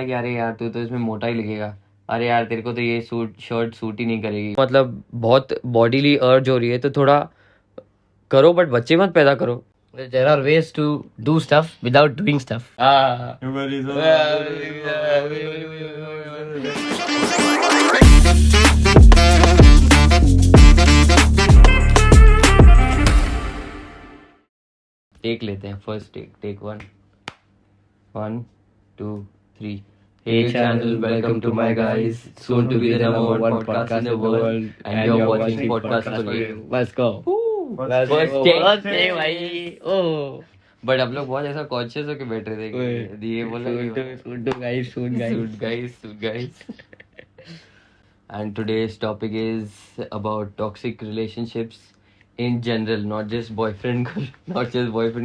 कि अरे यार तू तो इसमें मोटा ही लगेगा, अरे यार तेरे को तो ये शर्ट सूट ही नहीं करेगी, मतलब बहुत बॉडीली अर्ज हो रही है तो थोड़ा करो बट बच्चे मत पैदा करो। There are ways to do stuff without doing stuff. Take लेते हैं, first take 1 1 2 3। Hey channel, welcome to my guys. Soon to be the number one podcast in the world, and you're watching podcast for you. Let's go. Let's First go. take. First take, भाई. Oh. But हम लोग बहुत ऐसा conscious होके बैठ रहे थे कि ये बोला Soon to guys, soon guys. suit guys. And today's topic is about toxic relationships in general, not just boyfriend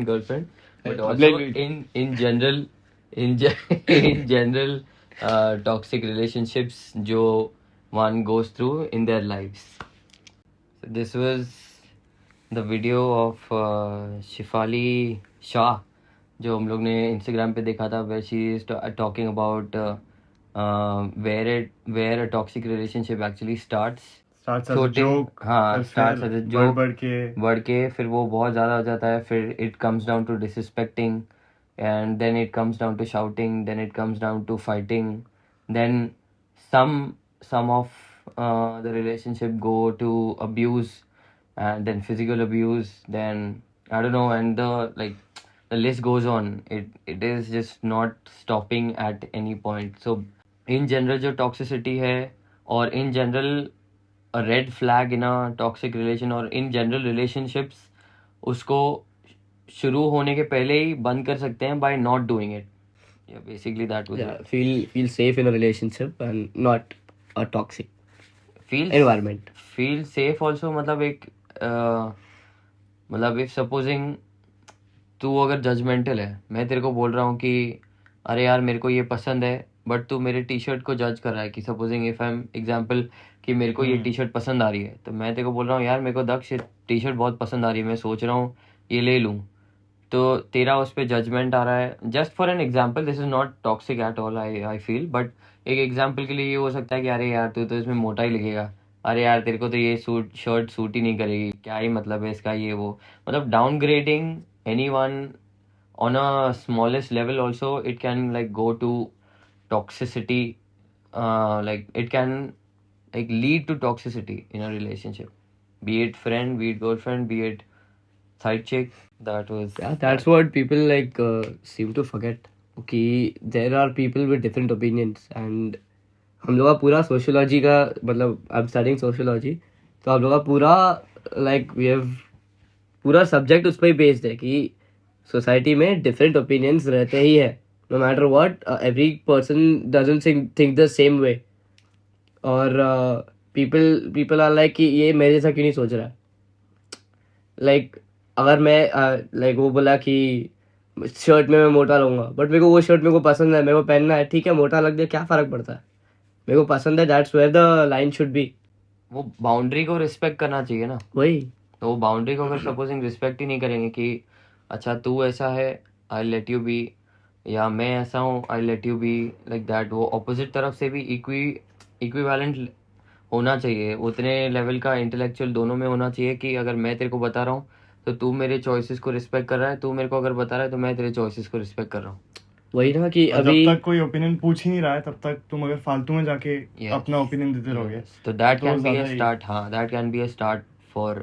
girlfriend, but also in general, in general, toxic relationships जो one goes through in their lives. So this was the video of Shifali Shah जो हम लोग ने Instagram पे देखा था, where she is talking about where a toxic relationship actually starts as a joke, हाँ, starts as a joke, बढ़ के फिर वो बहुत ज़्यादा हो जाता है, फिर it comes down to disrespecting, and then it comes down to shouting, then it comes down to fighting, then some of the relationship go to abuse, and then physical abuse, then I don't know, and the list goes on. It is just not stopping at any point. So in general जो toxicity है, और in general a red flag in a toxic relation और in general relationships, उसको शुरू होने के पहले ही बंद कर सकते हैं by not doing it. Yeah, basically that was Yeah, it. feel safe in a relationship and not a toxic Feel environment. Feel safe also मतलब एक मतलब if supposing तू अगर जजमेंटल है, मैं तेरे को बोल रहा हूँ कि अरे यार मेरे को ये पसंद है, बट तू मेरे टी शर्ट को जज कर रहा है कि supposing if I M example कि मेरे को ये टी शर्ट पसंद आ रही है, तो मैं तेरे को बोल रहा हूँ यार मेरे को दक्ष टी शर्ट बहुत पसंद आ रही है, मैं सोच रहा हूँ ये ले लूँ, तो तेरा उस पर जजमेंट आ रहा है. Just for an example, this is not toxic at all, I feel, but एक एग्जाम्पल के लिए ये हो सकता है कि अरे यार तू तो इसमें मोटा ही लगेगा, अरे यार तेरे को तो ये शर्ट सूट ही नहीं करेगी, क्या ही मतलब है इसका, ये वो, मतलब downgrading anyone on a smallest level also, it can like go to toxicity, like it can like lead to toxicity in a relationship, be it friend, be it girlfriend, be it side chick. That's what people seem to forget. Okay, there are people with different opinions, and हम लोग का पूरा sociology का मतलब I am studying sociology, तो हम लोग का पूरा वी हैव पूरा सब्जेक्ट उस पर ही बेस्ड है कि सोसाइटी में डिफरेंट ओपिनियंस रहते ही है, no matter what, every person doesn't think the same way, और पीपल आर लाइक कि ये मेरे जैसा क्यों नहीं सोच रहा है. अगर मैं वो बोला कि शर्ट में मैं मोटा लूंगा, बट मेरे को वो शर्ट मेरे को पसंद है, मेरे को पहनना है, ठीक है मोटा लग जाए क्या फर्क पड़ता है, मेरे को पसंद है, that's where the line should be. वो बाउंड्री को रिस्पेक्ट करना चाहिए ना, वही तो वो बाउंड्री को अगर सपोजिंग रिस्पेक्ट ही नहीं करेंगे कि अच्छा तू ऐसा है आई लेट यू बी, या मैं ऐसा हूँ I let you be, like that, वो ऑपोजिट तरफ से भी इक्विवेलेंट होना चाहिए, उतने लेवल का इंटेलेक्चुअल दोनों में होना चाहिए कि अगर मैं तेरे को बता रहा हूँ तो तू मेरे चॉइसेस को रिस्पेक्ट कर रहा है, तू मेरे को अगर बता रहा है तो मैं तेरे चॉइसेस को रिस्पेक्ट कर रहा हूँ. वही ना कि और अभी जब तक कोई ओपिनियन पूछ ही नहीं रहा है तब तक तुम अगर फालतू में जाके अपना ओपिनियन देते रहोगे, तो that can be a start. हाँ, that can be a start for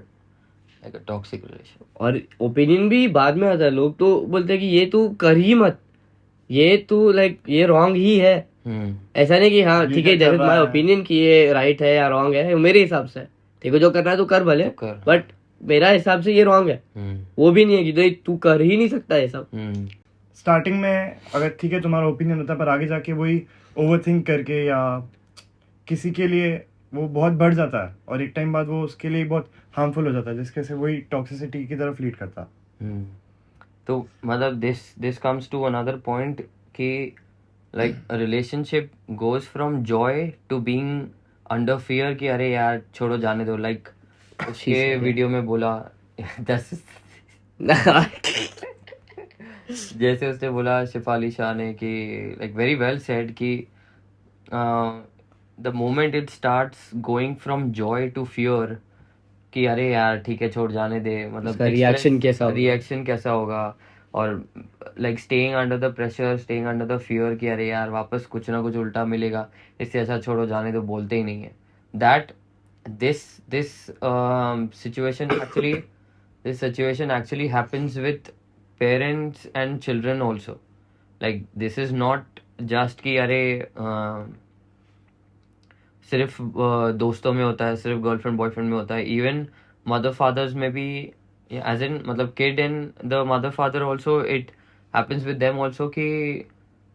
like a toxic relation. और ओपिनियन भी बाद में आता है, लोग तो बोलते हैं कि ये तू कर ही मत, ये तू ये रॉन्ग ही है. ऐसा नहीं कि हाँ ठीक है दैट इज माय ओपिनियन कि ये राइट है या रॉन्ग है, मेरे हिसाब से ठीक है, जो करना है तू कर भले, बट मेरा हिसाब से ये रॉन्ग है. वो भी नहीं है कि तू कर ही नहीं सकता ये सब. स्टार्टिंग में अगर ठीक है तुम्हारा ओपिनियन होता है, पर आगे जाके वही ओवरथिंक करके या किसी के लिए वो बहुत बढ़ जाता है, और एक टाइम बाद वो उसके लिए बहुत हार्मफुल हो जाता है, जिसके से वही टॉक्सिसिटी की तरफ लीड करता है. तो मतलब this comes to another point कि like relationship goes from joy to being under fear कि अरे यार छोड़ो जाने दो, लाइक उसके वीडियो में बोला जैसे उसने बोला शिफाली शाह ने कि लाइक वेरी वेल सेड कि the moment it starts going from joy to fear कि अरे यार ठीक है छोड़ जाने दे, मतलब उसका रिएक्शन कैसा होगा? रिएक्शन कैसा होगा, और like staying under the pressure, staying under the fear कि अरे यार वापस कुछ ना कुछ उल्टा मिलेगा, इससे अच्छा छोड़ो जाने दो, बोलते ही नहीं है. That this situation actually this situation actually happens with parents and children also. Like this is not just कि अरे सिर्फ दोस्तों में होता है, सिर्फ गर्लफ्रेंड बॉयफ्रेंड में होता है, इवन मदर फादर्स में भी, एज इन मतलब kid and the mother father also it happens with them also कि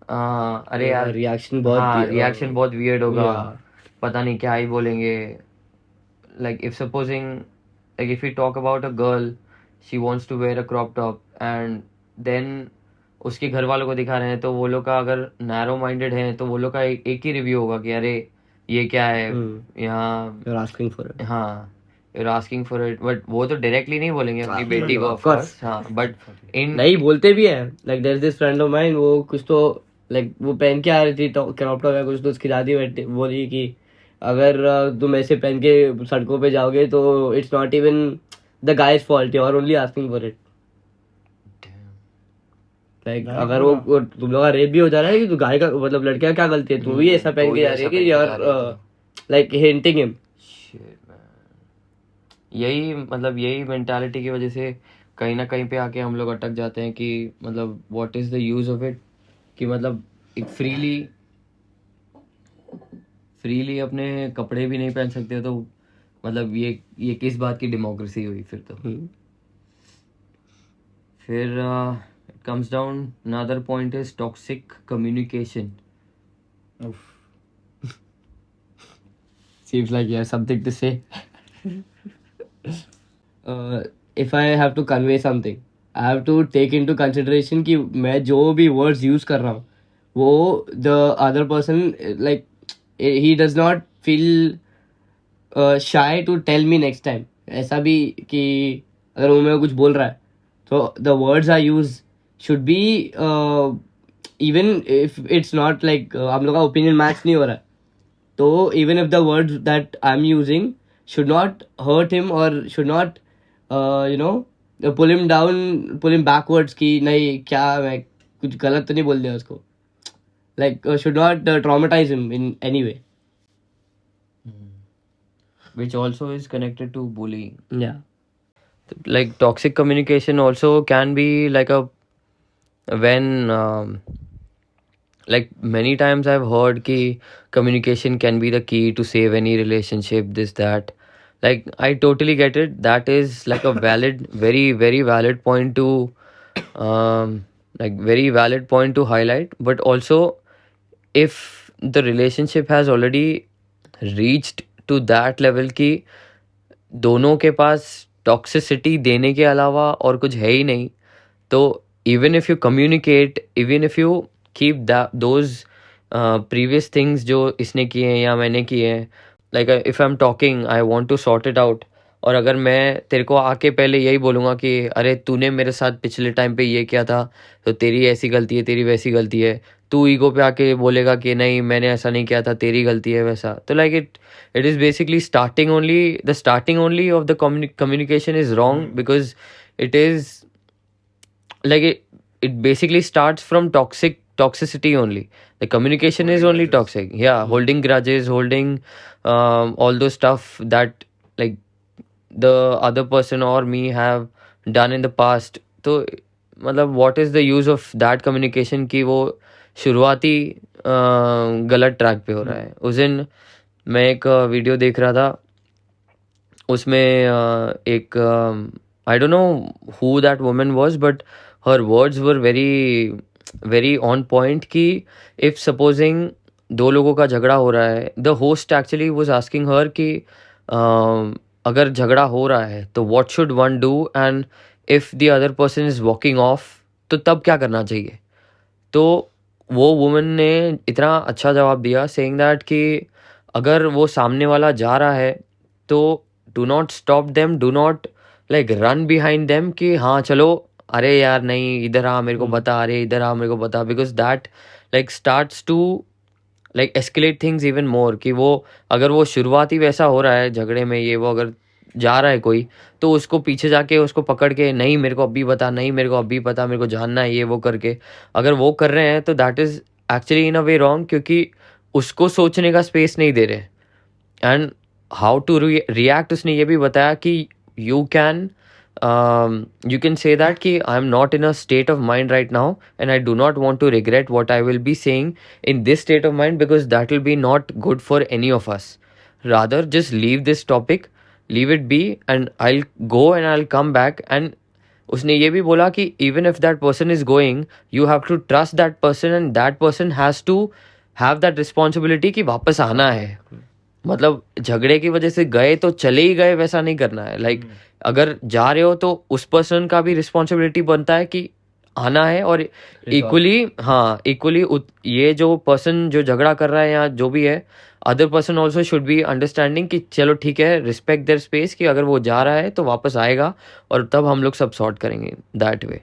अरे यार रिएक्शन बहुत हाँ रिएक्शन बहुत वियर्ड होगा, yeah. पता नहीं क्या ही बोलेंगे. Like if supposing, like if we talk about a girl, she wants to wear a crop top and then उसके घर वालों को दिखा रहे हैं, तो वो लोग का अगर नैरो माइंडेड है तो वो लोग का एक ही रिव्यू होगा कि अरे ये क्या है यहाँ, you're asking for it. हाँ you're asking for it, but वो तो डायरेक्टली नहीं बोलेंगे अपनी बेटी को, of ऑफ कोर्स. हाँ बट इन नहीं बोलते भी है. Like there is this friend of mine, वो कुछ तो लाइक वो पहन के आ रही थी क्रॉप टॉप है कुछ, तो उसकी दादी बोली कि अगर तुम ऐसे पहन के सड़कों पे जाओगे तो it's not even the guy's fault, you are only asking for it. Like अगर वो तुम लोग का रेप भी हो जा रहा है कि तू गाय का मतलब लड़के का क्या गलती है, तू भी ऐसा पहन के जा रही है कि यार लाइक हिंटिंग हिम. यही मतलब यही मेंटालिटी की वजह से कहीं ना कहीं पे आके हम लोग अटक जाते हैं कि मतलब what is the use of it, कि मतलब एक फ्रीली अपने कपड़े भी नहीं पहन सकते, तो मतलब ये किस बात की डेमोक्रेसी हुई फिर तो. फिर it comes down, another point is toxic communication. Seems like you have something to say. If I have to convey something, I have to take into consideration कि मैं जो भी words use कर रहा हूँ वो the other person like he does not feel shy to tell me next time. ऐसा भी कि अगर वो मेरे को कुछ बोल रहा है तो the words I use should be even if it's not like हम लोग का opinion match नहीं हो रहा है, तो even if the words that I'm using should not hurt him or should not you know pull him down, pull him backwards कि नहीं क्या मैं कुछ गलत तो नहीं बोल दिया उसको, like should not traumatize him in any way. Which also is connected to bullying. Yeah. Like toxic communication also can be like a when like many times I've heard ki communication can be the key to save any relationship, this that. Like I totally get it, that is like a valid very very valid point to like very valid point to highlight. But also if the relationship has already reached to that level कि दोनों के पास toxicity देने के अलावा और कुछ है ही नहीं, तो even if you communicate, even if you keep those previous things जो इसने किए हैं या मैंने किए हैं, like if I am talking I want to sort it out, और अगर मैं तेरे को आके पहले यही बोलूँगा कि अरे तूने मेरे साथ पिछले टाइम पे ये किया था तो तेरी ऐसी गलती है, तेरी वैसी गलती है, तू ईगो पे आके बोलेगा कि नहीं मैंने ऐसा नहीं किया था, तेरी गलती है वैसा, तो like it is basically starting only of the communication is wrong, because it is like it basically starts from toxicity only. The communication is only toxic. Yeah, holding grudges, holding all those stuff that like the other person or me have done in the past. तो मतलब what is the use of that communication कि वो शुरुआती गलत track पे हो रहा है. उस दिन मैं एक वीडियो देख रहा था, उसमें एक I don't know who that woman was, but her words were very very on point कि इफ सपोजिंग दो लोगों का झगड़ा हो रहा है, the host actually was asking हर कि अगर झगड़ा हो रहा है तो what should one do, and if the other person is walking of तो तब क्या करना चाहिए. तो वो वुमन ने इतना अच्छा जवाब दिया सेइंग दैट कि अगर वो सामने वाला जा रहा है तो do not stop them, do not like run behind them कि हाँ चलो अरे यार नहीं इधर आ मेरे को बता, अरे इधर आ मेरे को बता, because that like starts to like escalate things even more, कि वो अगर वो शुरुआती वैसा हो रहा है झगड़े में ये वो, अगर जा रहा है कोई, तो उसको पीछे जाके उसको पकड़ के नहीं मेरे को अभी बता, नहीं मेरे को अभी पता, मेरे को जानना है ये वो करके अगर वो कर रहे हैं, तो that is actually in a way wrong, क्योंकि उसको सोचने का स्पेस नहीं दे रहे। एंड हाउ टू रिएक्ट उसने ये भी बताया कि you can you can say that कि I am not in a state of mind right now and I do not want to regret what I will be saying in this state of mind, because that will be not good for any of us. Rather just leave this topic, leave it be, and I'll go and I'll come back. And उसने ये भी बोला कि even if that person is going, you have to trust that person and that person has to have that responsibility कि वापस आना है। मतलब झगड़े की वजह से गए तो चले ही गए, वैसा नहीं करना है। लाइक अगर जा रहे हो तो उस पर्सन का भी रिस्पॉन्सिबिलिटी बनता है कि आना है, और इक्वली हाँ इक्वली ये जो पर्सन जो झगड़ा कर रहा है या जो भी है, other person also should be understanding कि चलो ठीक है, रिस्पेक्ट देयर स्पेस, कि अगर वो जा रहा है तो वापस आएगा और तब हम लोग सब सॉर्ट करेंगे दैट वे।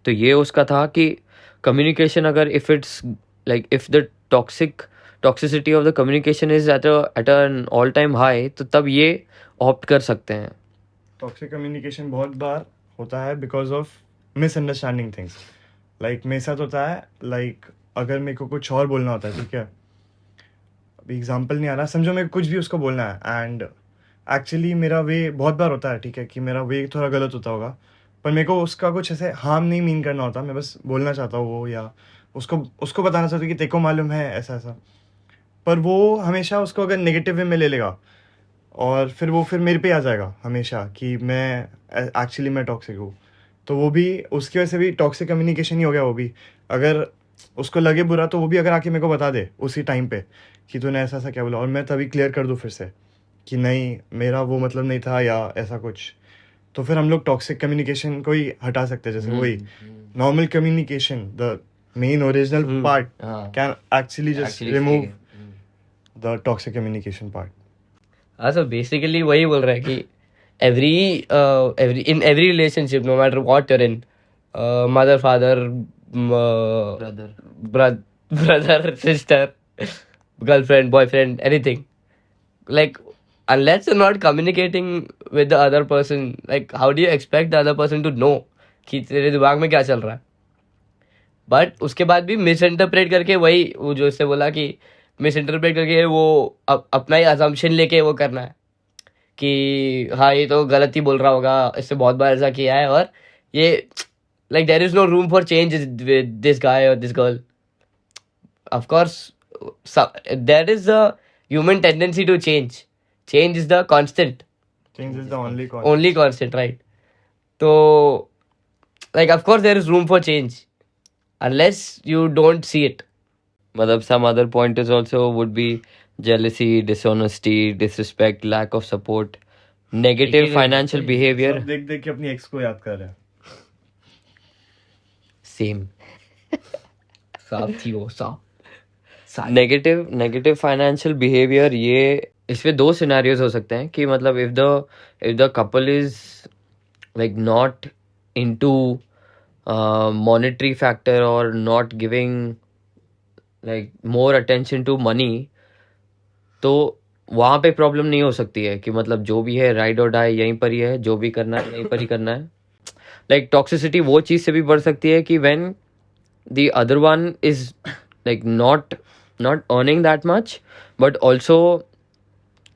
तो ये उसका था कि कम्युनिकेशन अगर if it's like if the toxicity of the communication is at an all time high, तो तब ये ऑप्ट कर सकते हैं। टॉक्सिक कम्युनिकेशन बहुत बार होता है because of misunderstanding things. Like मेरे साथ होता है, लाइक अगर मेरे को कुछ और बोलना होता है, ठीक है, अभी एग्जांपल नहीं आ रहा, समझो मेरे को कुछ भी उसको बोलना है एंड एक्चुअली मेरा वे बहुत बार होता है, ठीक है, कि मेरा वे थोड़ा गलत होता होगा, पर मेरे को उसका कुछ ऐसे हार्म नहीं मीन करना होता, मैं बस बोलना चाहता हूँ वो, या उसको उसको बताना चाहता हूँ कि तेरे को मालूम है ऐसा ऐसा, पर वो हमेशा उसको अगर नेगेटिव वे में ले लेगा और फिर वो फिर मेरे पे आ जाएगा हमेशा कि मैं एक्चुअली मैं टॉक्सिक हूँ। तो वो भी उसकी वजह से भी टॉक्सिक कम्युनिकेशन ही हो गया। वो भी अगर उसको लगे बुरा तो वो भी अगर आके मेरे को बता दे उसी टाइम पे कि तूने ऐसा ऐसा क्या बोला, और मैं तभी क्लियर कर दूँ फिर से कि नहीं मेरा वो मतलब नहीं था या ऐसा कुछ, तो फिर हम लोग टॉक्सिक कम्युनिकेशन को ही हटा सकते हैं। जैसे वही normal communication, the main original part can actually just remove the toxic communication part. हाँ, so basically वही बोल रहा है कि in every relationship, no matter what you're in, mother, father, brother, sister, girlfriend, boyfriend, anything, like unless you're not communicating with the other person, like how do you expect the other person to know कि तेरे दिमाग में क्या चल रहा है? But उसके बाद भी मिस इंटरप्रेट करके, वही वो जो इससे बोला कि मिस इंटरप्रेट करके वो अपना ही अजम्पशन लेके वो करना है कि हाँ ये तो गलत ही बोल रहा होगा, इससे बहुत बार ऐसा किया है, और ये like there is no room for change with this guy और this girl. Of course there is the human tendency to change is the constant, change is the only constant, right? तो like of course there is room for change unless you don't see it. मतलब some other pointers also would be jealousy, dishonesty, disrespect, lack of support, negative financial behavior. सब देख देख के अपनी x को याद कर रहे हैं। Same. साफ थी वो, साफ। नेगेटिव फाइनेंशियल बिहेवियर, ये इसमें दो सिनेरियोज हो सकते हैं कि मतलब if the couple is like not into monetary factor or not giving like more attention to money, तो वहाँ पे प्रॉब्लम नहीं हो सकती है कि मतलब जो भी है राइड और डाई यहीं पर ही है, जो भी करना है यहीं पर ही करना है। लाइक टॉक्सिसिटी वो चीज़ से भी बढ़ सकती है कि when the other one is like not earning that much but also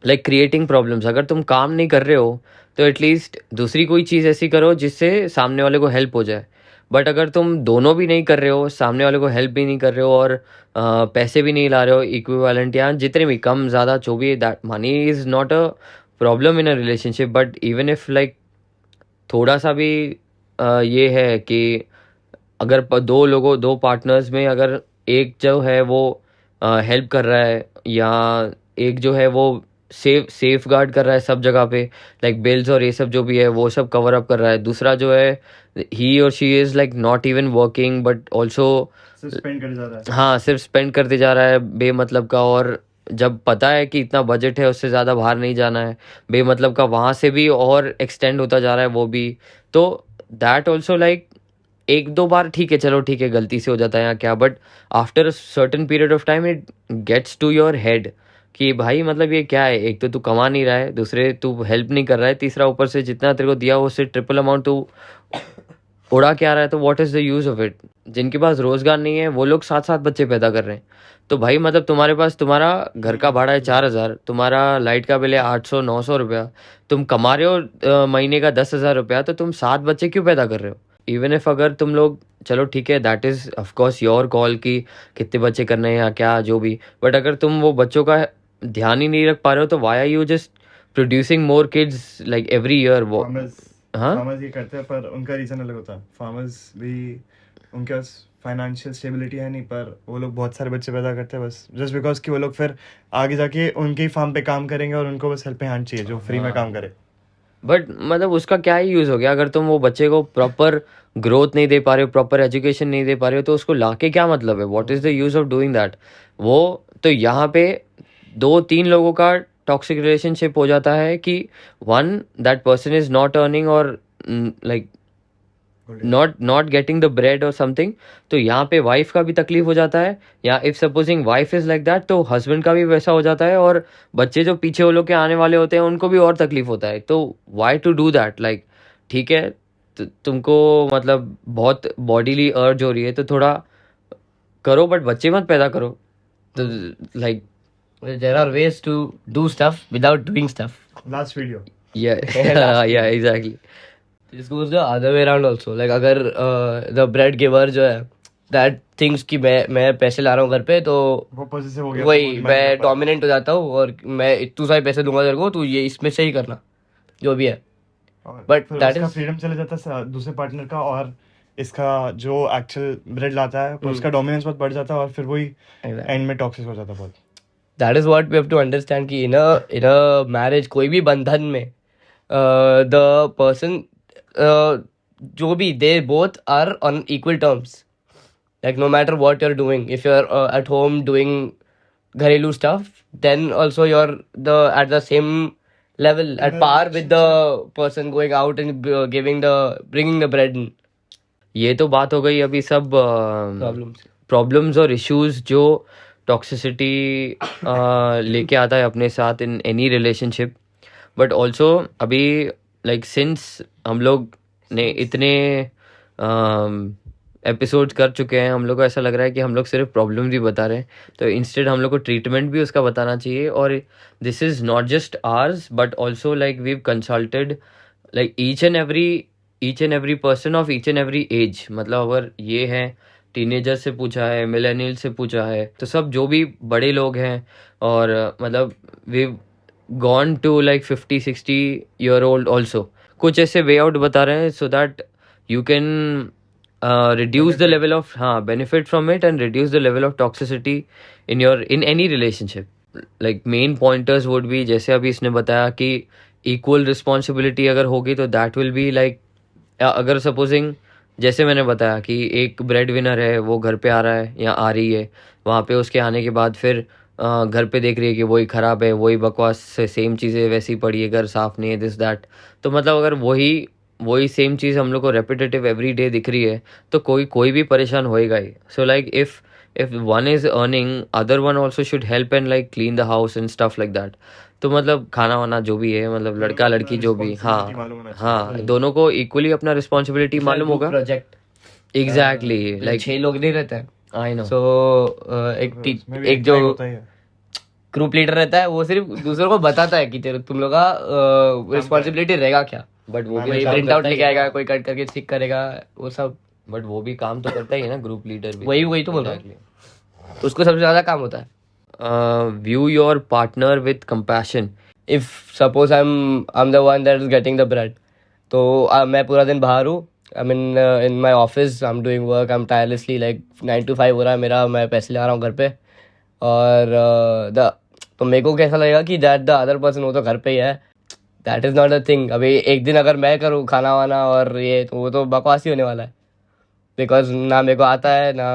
like creating problems. अगर तुम काम नहीं कर रहे हो तो एटलीस्ट दूसरी कोई चीज़ ऐसी करो जिससे सामने वाले को हेल्प हो जाए। बट अगर तुम दोनों भी नहीं कर रहे हो, सामने वाले को हेल्प भी नहीं कर रहे हो और पैसे भी नहीं ला रहे हो इक्विवेलेंट, या जितने भी कम ज़्यादा जो भी, that money is not a problem in a relationship. But even if like थोड़ा सा भी ये है कि अगर दो पार्टनर्स में अगर एक जो है वो हेल्प कर रहा है या एक जो है वो सेफ गार्ड कर रहा है सब जगह पे, लाइक बिल्स और ये सब जो भी है वो सब कवर अप कर रहा है, दूसरा जो है ही और she is like not even working but also spend कर जा रहा है, हाँ सिर्फ स्पेंड करते जा रहा है बेमतलब का, और जब पता है कि इतना बजट है उससे ज़्यादा बाहर नहीं जाना है बेमतलब का, वहाँ से भी और एक्सटेंड होता जा रहा है वो भी, तो दैट ऑल्सो लाइक एक दो बार ठीक है, चलो ठीक है, गलती से हो जाता है या क्या, but after a certain period of time it gets to your head कि भाई मतलब ये क्या है, एक तो तू कमा नहीं रहा है, दूसरे तू हेल्प नहीं कर रहा है, तीसरा ऊपर से जितना तेरे को दिया हो उससे ट्रिपल अमाउंट तू उड़ा के आ रहा है, तो what is the use of it. जिनके पास रोज़गार नहीं है वो लोग 7-7 बच्चे पैदा कर रहे हैं, तो भाई मतलब तुम्हारे पास तुम्हारा घर का भाड़ा है 4,000, तुम्हारा लाइट का बिल है 800-900 रुपया, तुम कमा रहे हो महीने का 10,000 रुपया, तो तुम 7 बच्चे क्यों पैदा कर रहे हो? इवन इफ अगर तुम लोग, चलो ठीक है, that is of course your call कि कितने बच्चे करने हैं या क्या जो भी, बट अगर तुम वो बच्चों का ध्यान ही नहीं रख पा रहे हो तो why are you just producing more kids like every year? वो हाँ फार्मर्स ये करते हैं पर उनका रीजन अलग होता है। फार्मर्स भी, उनके पास फाइनेंशियल स्टेबिलिटी है नहीं, पर वो लोग बहुत सारे बच्चे पैदा करते हैं बस जस्ट बिकॉज कि वो लोग फिर आगे जाके उनके ही फार्म पे काम करेंगे और उनको बस हेल्प हैंड चाहिए जो फ्री में काम करे। बट मतलब उसका क्या ही यूज़ हो गया अगर तुम वो बच्चे को प्रॉपर ग्रोथ नहीं दे पा रहे हो, प्रॉपर एजुकेशन नहीं दे पा रहे हो, तो उसको लाके क्या मतलब है? What is the use of doing that? वो तो यहाँ पे 2-3 लोगों का टॉक्सिक रिलेशनशिप हो जाता है कि one, that person is not earning और like not getting the bread और समथिंग, तो यहाँ पे वाइफ का भी तकलीफ हो जाता है, या if supposing wife is like that तो हस्बैंड का भी वैसा हो जाता है, और बच्चे जो पीछे वो लोग के आने वाले होते हैं उनको भी और तकलीफ होता है। तो why to do that? Like ठीक है, तुमको मतलब बहुत बॉडीली अर्ज हो रही है तो थोड़ा करो, बट बच्चे मत पैदा करो। तो like There are ways to do stuff without doing stuff. Last video या exactly. This goes the other way around also. Like अगर the bread giver जो है that thinks कि मैं पैसे ला रहा हूँ घर पे, तो वो पॉजिटिव हो गया, वही तो मैं डोमिनेंट हो जाता हूँ और मैं इतने सारे पैसे दूंगा तेरे को, तू ये इसमें से ही करना जो भी है। बट But that उसका is फ्रीडम चले जाता है दूसरे पार्टनर का, और इसका जो एक्चुअल ब्रेड लाता है पर उसका डोमिनेंस बहुत बढ़ जाता है और फिर वही एंड में टॉक्सिक हो जाता है बहुत। that is what we have to understand कि in a marriage, कोई भी बंधन में the person जो भी, they both are on equal terms. Like no matter what you're doing, if you're at home doing घरेलू stuff, then also you're at the same level, at par with the person going out and bringing the bread in. ये तो बात हो गई अभी सब Problems. Problems और issues जो टॉक्सिसिटी लेके आता है अपने साथ इन एनी रिलेशनशिप, बट ऑल्सो अभी लाइक सिंस हम लोग ने इतने एपिसोड्स कर चुके हैं, हम लोग को ऐसा लग रहा है कि हम लोग सिर्फ प्रॉब्लम्स ही बता रहे हैं, तो इंस्टेड हम लोग को ट्रीटमेंट भी उसका बताना चाहिए। और this is not just ours but also like we've consulted like each and every person of each and every age. मतलब अगर ये है टीनेजर से पूछा है, मिलेनियल से पूछा है, तो सब जो भी बड़े लोग हैं, और मतलब we gone to like 50-60 year old also, कुछ ऐसे वे आउट बता रहे हैं so that you can reduce the level of benefit from it and reduce the level of toxicity in any relationship. Like main pointers would be, जैसे अभी इसने बताया कि इक्वल रिस्पॉन्सिबिलिटी अगर होगी तो दैट विल बी लाइक, अगर supposing जैसे मैंने बताया कि एक ब्रेड विनर है, वो घर पे आ रहा है या आ रही है, वहाँ पे उसके आने के बाद फिर घर पे देख रही है कि वही ख़राब है, वही बकवास से सेम चीज़ें वैसी पड़ी है, घर साफ़ नहीं है, दिस दैट। तो मतलब अगर वही सेम चीज़ हम लोग को रेपिटेटिव एवरी डे दिख रही है तो कोई भी परेशान होएगा ही। So like if one is earning, other one also should help and like clean the house and stuff like that. तो मतलब खाना वाना जो भी है, मतलब लड़का लड़की जो भी, हाँ दोनों को इक्वली अपना रिस्पॉन्सिबिलिटी मालूम होगा। प्रोजेक्ट एग्जैक्टली, लाइक 6 लोग नहीं रहते हैं, आई नो। सो एक जो ग्रुप लीडर रहता है वो सिर्फ दूसरों को बताता है कि तुम लोग का रिस्पॉन्सिबिलिटी रहेगा क्या, बट वो कोई भी प्रिंट आउट लेके आएगा, कोई कट करके चेक करेगा, वो सब। बट वो भी काम तो करता ही है ना, ग्रुप लीडर भी। वही तो बोल रहा हूँ, उसको सबसे ज्यादा काम होता है। View your partner with compassion. If suppose I am the one that is getting the bread, तो मैं पूरा दिन बाहर हूँ, I mean in my office, I am doing work, I am tirelessly, like 9 to 5 हो रहा है मेरा, मैं पैसे ला रहा हूँ घर पे, और तो मेरे को कैसा लगेगा कि दैट द अदर पर्सन वो तो घर पे ही है। That is not a thing. अभी एक दिन अगर मैं करूँ खाना वाना और ये, तो वो तो बकवास ही होने वाला है, बिकॉज ना मेरे को आता है ना,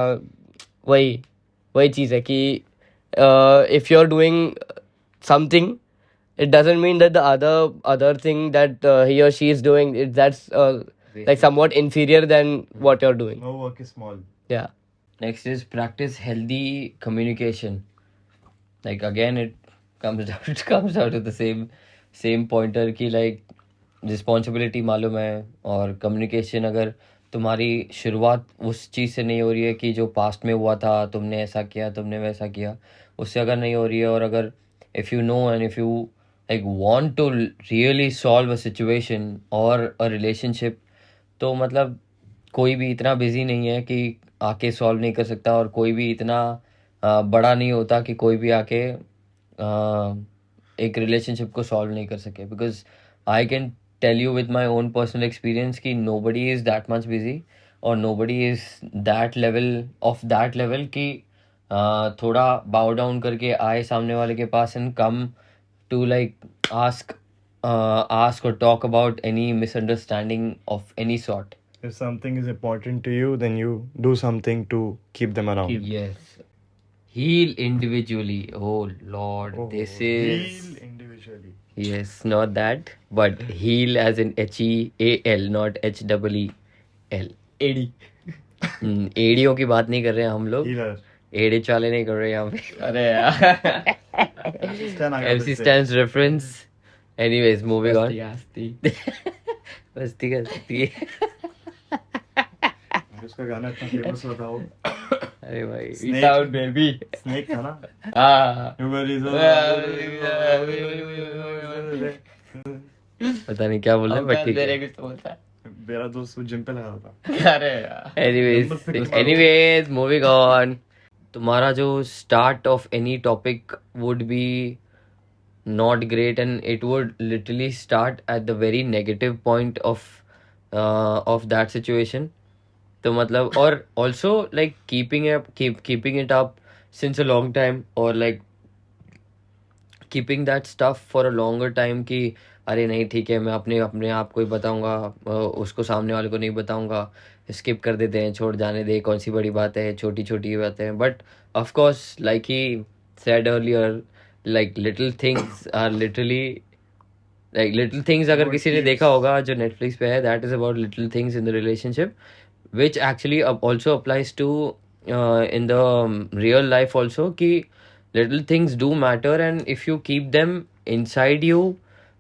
वही चीज़ है कि if you are doing something, it doesn't mean that the other thing that he or she is doing, that's like somewhat inferior than what you're doing. No work is small. Yeah. Next is practice healthy communication. Like again, it comes down to the same pointer कि like responsibility मालूम है और communication अगर तुम्हारी शुरुआत उस चीज़ से नहीं हो रही है कि जो पास्ट में हुआ था, तुमने ऐसा किया, तुमने वैसा किया, उससे अगर नहीं हो रही है, और अगर if you know and if you like want to really solve a situation और अ रिलेशनशिप, तो मतलब कोई भी इतना बिजी नहीं है कि आके सॉल्व नहीं कर सकता, और कोई भी इतना बड़ा नहीं होता कि कोई भी आके एक रिलेशनशिप को सॉल्व नहीं कर सके. Because I can tell you with my own personal experience कि nobody is that much busy और नोबडी इज़ दैट लेवल कि थोड़ा बाउ डाउन करके आए सामने वाले के पास and come to like ask or talk about any misunderstanding of any sort. If something is important to you, then you do something to keep them around. Yes. Heal individually. Oh Lord, this is Heal individually. yes, not that, but heal as in HEAL, not HEEL. AD. Audio की बात नहीं कर रहे हैं हम लोग, Healer. एडे चाले नहीं कर रहे हैं यहाँ पे. अरे यार. Stan आगे MC बढ़ते हैं. stands reference. Anyways, moving on. Asti. मस्ती करती है. उसका गाना इतना फेमस हुआ था वो. अरे भाई. Snake. Out baby. Snake था ना. Ah. पता नहीं क्या बोल रहा है, बट ठीक है. कुछ तो बोलता है. मेरा दोस्त वो जिम पे लगा था. अरे यार. Anyways, moving on. तुम्हारा जो start of any topic would be not great, and it would literally start at the very negative point of that situation. तो मतलब, और also like keeping it up since a long time, or like keeping that stuff for a longer time कि अरे नहीं ठीक है, मैं अपने आप को ही बताऊंगा, उसको सामने वाले को नहीं बताऊंगा, स्किप कर देते हैं, छोड़ जाने दे, कौन सी बड़ी बात है, छोटी छोटी बातें हैं. But of course like he said earlier, like little things are literally like little things. अगर किसी ने देखा होगा जो नेटफ्लिक्स पे है, that is about little things in the relationship, which actually also applies to in the real life also, कि little things do matter, and if you keep them inside you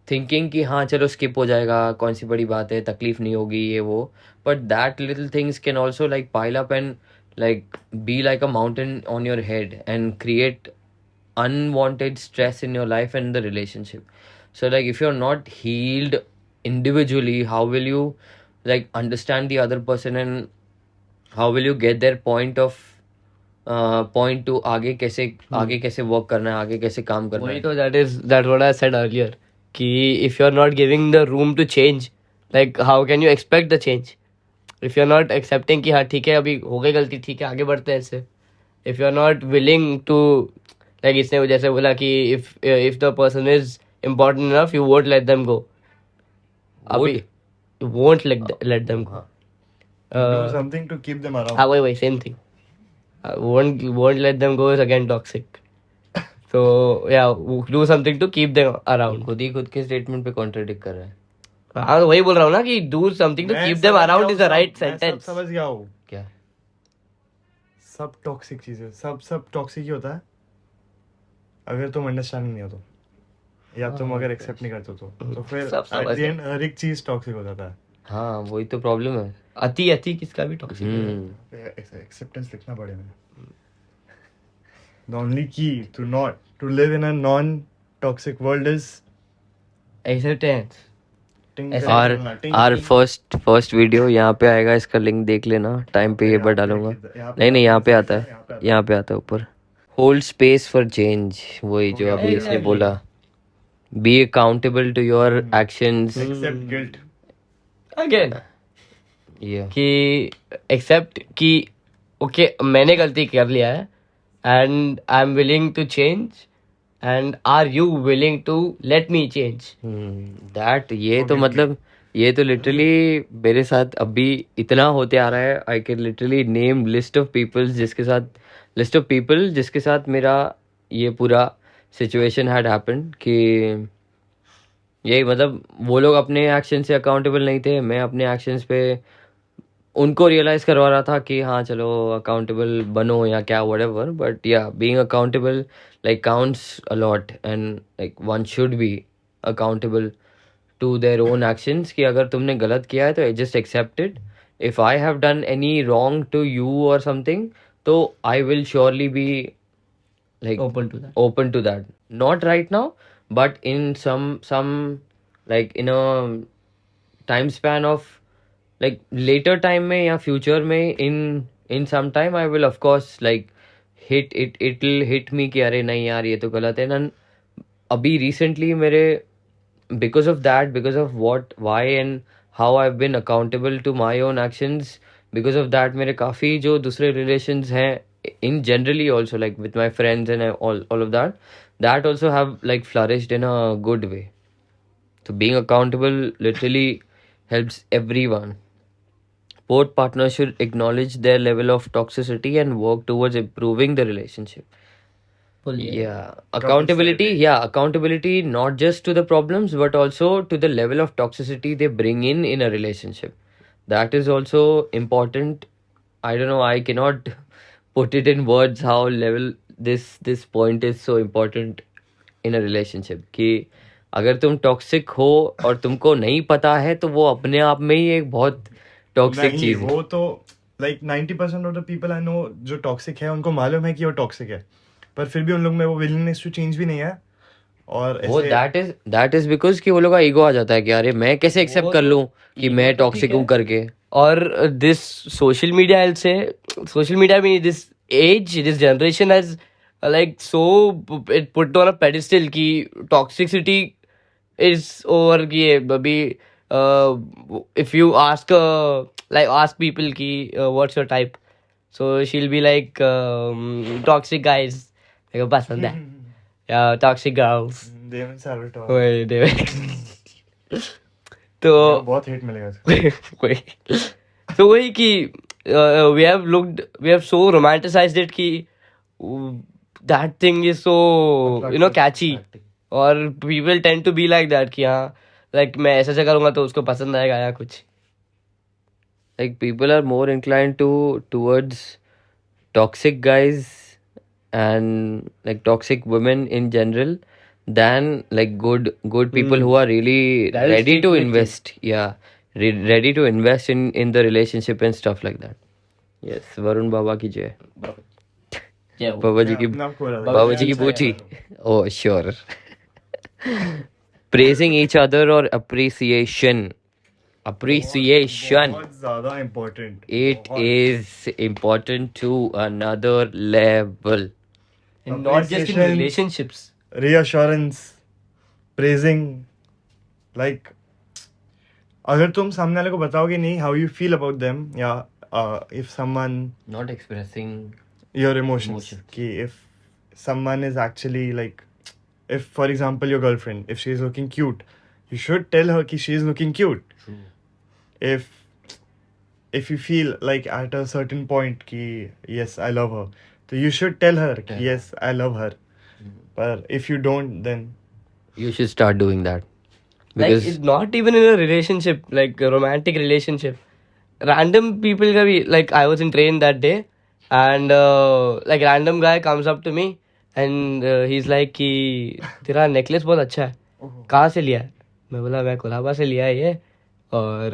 thinking कि हाँ चलो skip हो जाएगा, कौन सी बड़ी बात है, तकलीफ नहीं होगी, ये वो, but that little things can also like pile up and like be like a mountain on your head and create unwanted stress in your life and the relationship. So like if you're not healed individually, how will you like understand the other person, and how will you get their point to आगे कैसे work करना है, आगे कैसे काम करना वही है. तो that's what I said earlier कि if you're not giving the room to change, like how can you expect the change if you're not accepting कि हाँ ठीक है अभी हो गई गलती, ठीक है आगे बढ़ते हैं ऐसे. if you're not willing to like इसने जैसे बोला कि if the person is important enough, you won't let them go. अभी you won't let them go. Do something to keep them around. हाँ वही same thing. Won't let them go is again toxic. So yeah, do something to keep them around. खुद के statement पे contradict कर रहा है. हाँ तो वही बोल रहा हूँ ना कि do something to मैं keep them समझ around गया is the हूँ, right मैं sentence. समझ गया हूँ. क्या? सब टॉक्सिक चीजें, सब टॉक्सिक ही होता है अगर तुम अंडरस्टैंडिंग नहीं हो तो, या तुम अगर एक्सेप्ट नहीं करते तो फिर सब at समझ the end हर एक चीज टॉक्सिक हो जाता है. हाँ वही तो प्रॉब्लम है. अति किसका भी toxic है. एक्सेप्टेंस लिखना पड़ेगा. The only key to live in a non-toxic world is Acceptance. our first video यहाँ पे आएगा, इसका लिंक देख लेना, टाइम पे ये पर डालूंगा. नहीं यहाँ पे आता है ऊपर. होल्ड स्पेस फॉर चेंज, वही जो अभी इसने बोला. Be accountable to your actions. accept guilt. Again. ये कि एक्सेप्ट कि ओके मैंने गलती कर लिया है and I am willing to change, and are you willing to let me change. That ये तो मतलब ये तो लिटरली मेरे साथ अभी इतना होते आ रहा है. I can literally name list of people जिसके साथ मेरा ये पूरा सिचुएशन हैड हैपेंड कि यही मतलब वो लोग अपने एक्शन से अकाउंटेबल नहीं थे, मैं अपने एक्शंस पे उनको रियलाइज करवा रहा था कि हाँ चलो अकाउंटेबल बनो या क्या whatever, बट या being accountable like counts a lot and like one should be accountable to their own actions कि अगर तुमने गलत किया है तो just accept it. If I have done any wrong to you और समथिंग तो I will surely be like Open to that. open to that, not right now, but in some like in a time span of like later time में या future में in some time I will of course like it'll hit me कि अरे नहीं यार ये तो गलत है ना. अभी recently मेरे because of that, because of what why and how I've been accountable to my own actions, because of that मेरे काफ़ी जो दूसरे relations हैं in generally also like with my friends and all of that also have like flourished in a good way. So being accountable literally helps everyone. Both partners should acknowledge their level of toxicity and work towards improving the relationship. Yeah, accountability. Yeah, accountability not just to the problems but also to the level of toxicity they bring in a relationship. That is also important. I don't know. I cannot put it in words how level this point is so important in a relationship. कि अगर तुम toxic हो और तुमको नहीं पता है तो वो अपने आप में ही एक बहुत टॉक्सिक नहीं, चीज है. वो तो like 90% of the people I know जो टॉक्सिक है उनको मालूम है कि वो टॉक्सिक है, पर फिर भी उन लोग में वो विलिंगनेस टू चेंज भी नहीं है. और वो ऐसे दैट इज बिकॉज कि वो लोग का ईगो आ जाता है कि अरे मैं कैसे एक्सेप्ट वो कर तो लूं कि ego मैं तो टॉक्सिक ठीक हूं है. करके. और this social media, I'll say, social media, I mean, this age, this generation has like so it put on a pedestal कि toxicity is over कि अभी if you ask like ask people कि what's your type, so she'll be like toxic guys मेरे को पसंद है, yeah, toxic girls. देवन सैल्वाटोर वही तो बहुत हिट मिलेगा इसको. वही तो वही कि we have so romanticized it कि that thing is so catchy, और people tend to be like that कि हाँ like मैं ऐसा ऐसा करूँगा तो उसको पसंद आएगा या कुछ. Like people are more inclined towards toxic guys and like toxic women in general than like good people who are really That is ready to definitely. invest. Yeah, ready to invest in the relationship and stuff like that. Yes, Varun Baba की जय. Yeah, बाबा जी की अपने आप को बोला था. बाबा जी की बूटी. Oh sure. Praising each other or appreciation. बहुत ज्यादा important. It is important to another level. and not just in Appreciation. relationships. reassurance, praising, like अगर तुम सामने वाले को बताओगे नहीं how you feel about them, या if someone Not expressing. your emotions, Emotions. कि if someone is actually like, if for example your girlfriend, if she is looking cute, you should tell her कि she is looking cute. True. if you feel like at a certain point कि yes I love her, so you should tell her कि Tell. yes I love her. But if you don't, then You should start doing that. Like Because it's not even in a relationship, like a romantic relationship. Random people का भी, like I was in train that day, and like random guy comes up to me and he's like कि तेरा necklace बहुत अच्छा है, कहाँ से लिया है? मैं बोला मैं कोलाबा से लिया है ये, और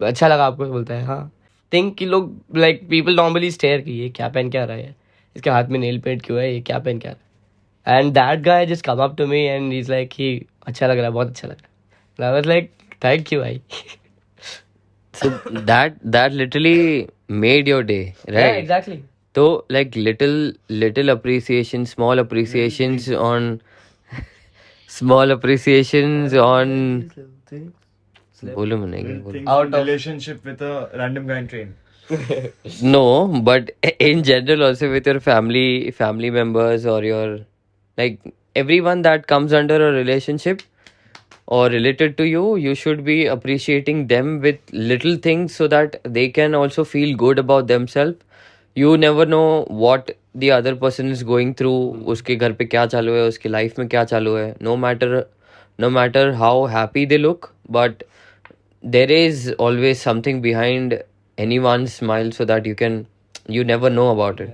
अच्छा लगा आपको? बोलता है हाँ. थिंक कि लोग like people normally stare कि ये क्या पहन के आ रहा है, इसके हाथ में नेल पेंट क्यों है, ये क्या पहन के आ रहा है? And that guy just come up to me and he's like कि अच्छा लग रहा है, बहुत अच्छा लग रहा है. And I was like thank you भाई. so that literally made your day, right? Yeah, exactly. So like little appreciation, small appreciations on small appreciations on बोलो मैंने क्या बोला? things Out in of- relationship with a random guy in train. No, but in general also with your family members or your like everyone that comes under a relationship or related to you, you should be appreciating them with little things so that they can also feel good about themselves. You never know what the other person is going through. उसके घर पे क्या चालू है, उसके life में क्या चालू है. No matter no matter how happy they look, but there is always something behind anyone's smile, so that you never know about it.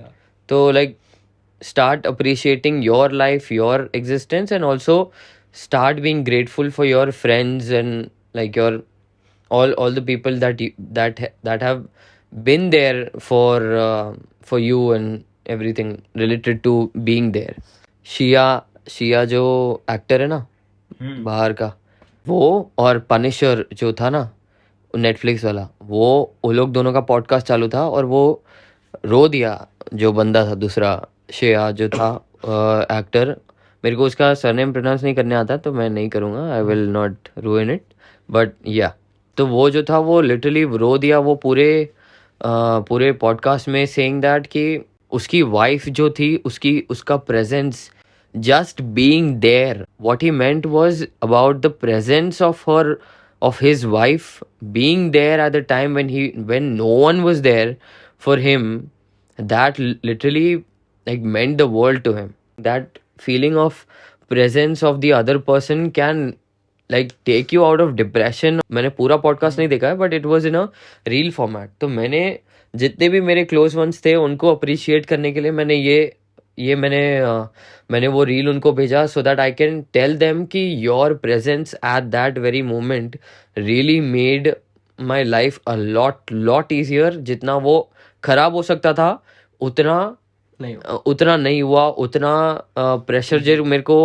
So like start appreciating your life, your existence, and also start being grateful for your friends and like your all the people that have been there for you and everything related to being there. शिया शिया जो actor है ना बाहर का, वो और Punisher जो था ना नेटफ्लिक्स वाला, वो लोग दोनों का पॉडकास्ट चालू था और वो रो दिया। जो बंदा था दूसरा शिया जो था एक्टर, मेरे को उसका सरनेम प्रोनाउंस नहीं करने आता तो मैं नहीं करूँगा, I will not रूइन it, but या तो वो जो था वो लिटरली रो दिया वो पूरे पॉडकास्ट में, सेइंग दैट कि उसकी वाइफ जो थी उसका presence, just being there, what he meant was about the presence of his wife being there at the time when no one was there for him, that literally like meant the world to him. That feeling of presence of the other person can like take you out of depression. मैंने पूरा podcast नहीं देखा है, but it was in a reel format. तो मैंने जितने भी मेरे क्लोज वंस थे उनको अप्रिशिएट करने के लिए मैंने वो रील उनको भेजा, so that I can tell them कि your presence at that very moment really made my life a lot easier. जितना वो खराब हो सकता था उतना नहीं हुआ, उतना प्रेशर जो मेरे को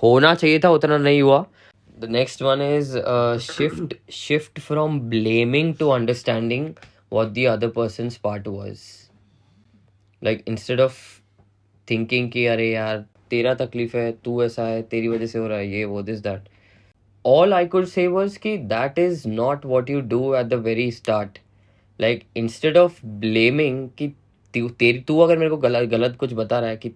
होना चाहिए था उतना नहीं हुआ। The next one is shift from blaming to understanding what the other person's part was. Like instead of thinking कि अरे यार तेरा तकलीफ है, तू ऐसा है, तेरी वजह से हो रहा है ये वो this that, all I could say was कि that is not what you do at the very start. Like instead of blaming कि तू अगर मेरे को गलत कुछ बता रहा है कि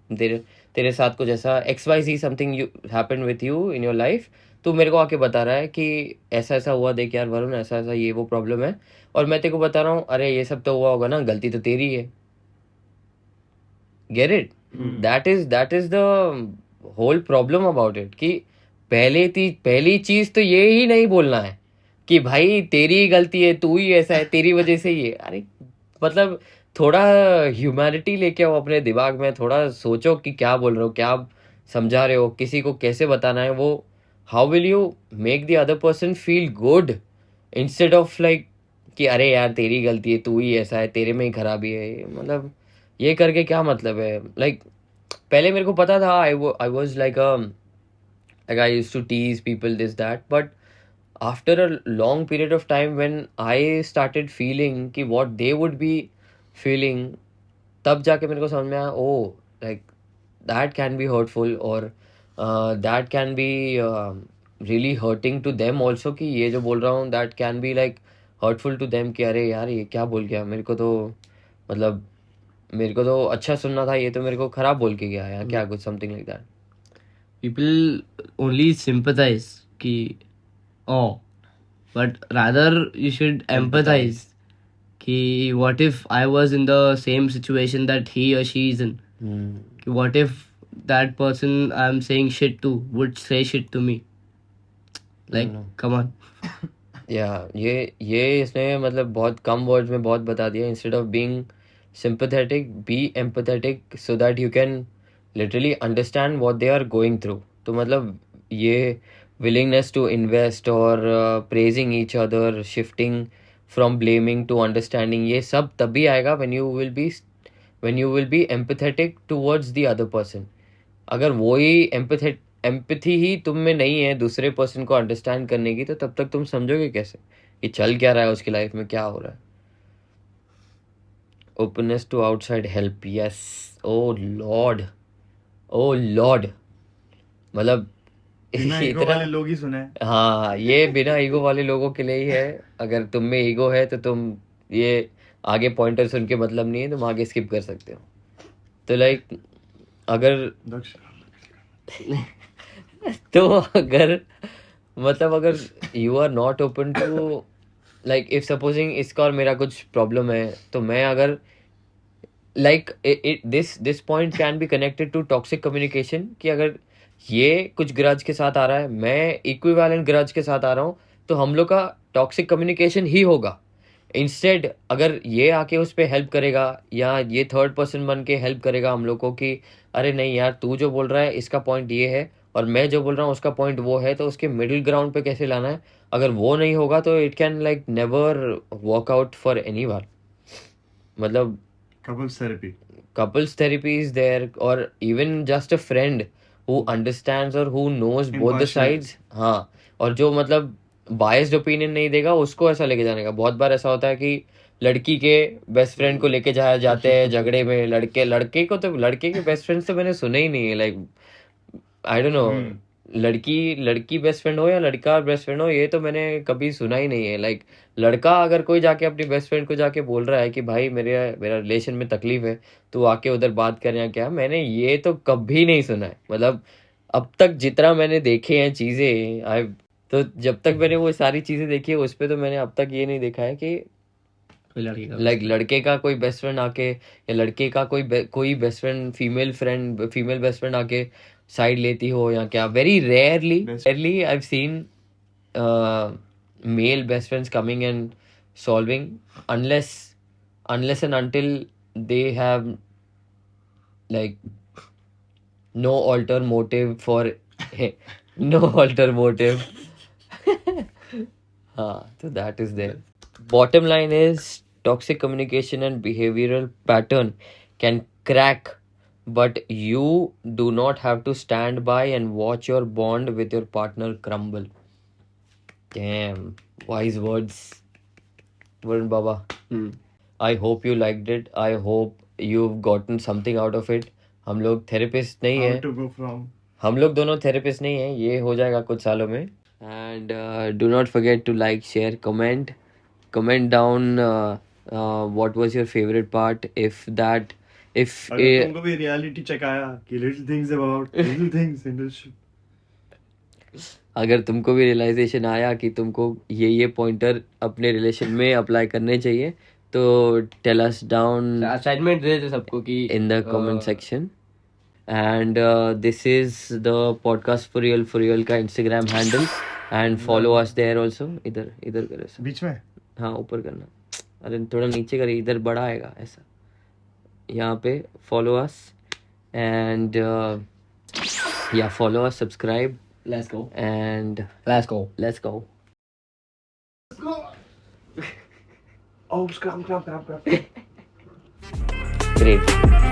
तेरे साथ कुछ ऐसा XYZ something you happened with you in your life, तू मेरे को आके बता रहा है कि ऐसा ऐसा हुआ, देख यार वरुण ऐसा ऐसा ये वो प्रॉब्लम है, और मैं तेरे को बता रहा हूँ अरे ये सब तो हुआ होगा ना, गलती तो तेरी है। Get it? That is the whole problem about it कि पहली चीज तो ये ही नहीं बोलना है कि भाई तेरी ही गलती है, तू ही ऐसा है, तेरी वजह से ये। अरे मतलब थोड़ा ह्यूमैनिटी लेके आओ अपने दिमाग में, थोड़ा सोचो कि क्या बोल रहे हो, क्या समझा रहे हो, किसी को कैसे बताना है वो। How will you make the other person feel good instead of like कि अरे यार तेरी गलती है, तू ही ऐसा है, तेरे में ही खराबी है। मतलब ये करके क्या मतलब है? लाइक पहले मेरे को पता था, I was like I used to tease people this that, but after a long period of time when I started feeling कि what they would be feeling, तब जाके मेरे को समझ में आया oh like that can be hurtful or that can be really hurting to them also, कि ये जो बोल रहा हूँ that can be like hurtful to them कि अरे यार ये क्या बोल गया, मेरे को तो अच्छा सुनना था, ये तो मेरे को खराब बोल के गया या क्या कुछ something like that. People only sympathize कि oh, but rather you should empathize कि what if I was in the same situation that he or she is in, कि what if that person I'm saying shit to would say shit to me, like come on. ये इसने मतलब बहुत कम words में बहुत बता दिया। Instead of being sympathetic, be empathetic so that you can literally understand what they are going through. तो मतलब ये willingness to invest और praising each other, shifting from blaming to understanding, ये सब तभी आएगा when you will be empathetic towards the other person. अगर वही empathy ही तुम में नहीं है दूसरे पर्सन को अंडरस्टैंड करने की, तो तब तक तुम समझोगे कैसे कि चल क्या रहा है उसकी लाइफ में, क्या हो रहा है। openness to outside help, yes, oh lord मतलब बिना ईगो वाले लोग ही सुने। हाँ, ये बिना ईगो वाले लोगों के लिए ही है। अगर तुम में ईगो है तो तुम ये आगे पॉइंटर सुन के मतलब नहीं है, तुम आगे स्किप कर सकते हो। तो लाइक अगर अगर you are not open to like if supposing इसका और मेरा कुछ प्रॉब्लम है, तो मैं अगर like this point can be connected to toxic communication, कि अगर ये कुछ ग्रज के साथ आ रहा है, मैं इक्विवेलेंट ग्रज के साथ आ रहा हूँ, तो हम लोग का टॉक्सिक कम्युनिकेशन ही होगा. इंस्टेड अगर ये आके उस पर हेल्प करेगा या ये थर्ड पर्सन बन के हेल्प करेगा हम लोग को कि अरे नहीं यार, तू जो बोल रहा है इसका पॉइंट ये है और मैं जो बोल रहा हूँ उसका पॉइंट वो है, तो उसके मिडिल ग्राउंड पे कैसे लाना है, अगर वो नहीं होगा तो it can like never work out for any one. मतलब Couples therapy. couples therapy is there, or even just a friend who understands or who knows both the Impartial. sides. हाँ, और जो मतलब बायस्ड ओपिनियन नहीं देगा, उसको ऐसा लेके जाने का. बहुत बार ऐसा होता है कि लड़की के बेस्ट फ्रेंड को लेके जाया जाते हैं झगड़े में, लड़के को, तो लड़के के बेस्ट फ्रेंड्स तो मैंने सुने ही नहीं है. लाइक आई डोंट नो, लड़की बेस्ट फ्रेंड हो या लड़का बेस्ट फ्रेंड हो, ये तो मैंने कभी सुना ही नहीं है. लाइक लड़का अगर कोई जाके अपनी बेस्ट फ्रेंड को जाके बोल रहा है कि भाई मेरा रिलेशन में तकलीफ है, तो आके उधर बात कर या क्या, मैंने ये तो कभी नहीं सुना है. मतलब अब तक जितना मैंने देखे हैं चीजें, आई, तो जब तक मैंने वो सारी चीजें देखी है उस पे, तो मैंने अब तक ये नहीं देखा है कि कोई लड़की का लाइक लड़के का कोई बेस्ट फ्रेंड आके या लड़के का कोई best friend female best friend आके साइड लेती हो या क्या. Very rarely I have seen male best friends coming and solving, unless and until they have like no alter motive for no alter motive. So that is there. Bottom line is toxic communication and behavioral pattern can crack, but you do not have to stand by and watch your bond with your partner crumble. Damn, wise words, Varun Baba. I hope you liked it. I hope you've gotten something out of it. हम लोग therapist नहीं How है, to go from. हम लोग दोनों therapist नहीं है, ये हो जाएगा कुछ सालों में. And do not forget to like, share, comment down what was your favourite part. If अगर तुमको भी रियलिटी चेक आया कि little things about little things in relationship. अगर तुमको भी रियलाइजेशन आया कि तुमको ये पॉइंटर अपने रिलेशन में अप्लाई करने चाहिए, तो टेल अस डाउन असाइनमेंट दे दे सबको कि in the comment section. And this is the podcast for real का Instagram handle, and follow us there also. इधर करो ऐसा. बीच में हाँ, ऊपर करना. अरे थोड़ा नीचे करिए, इधर बड़ा आएगा ऐसा. यहाँ पे follow us and yeah, follow us, subscribe, let's go and let's go. let's go. Oh, scram. Great.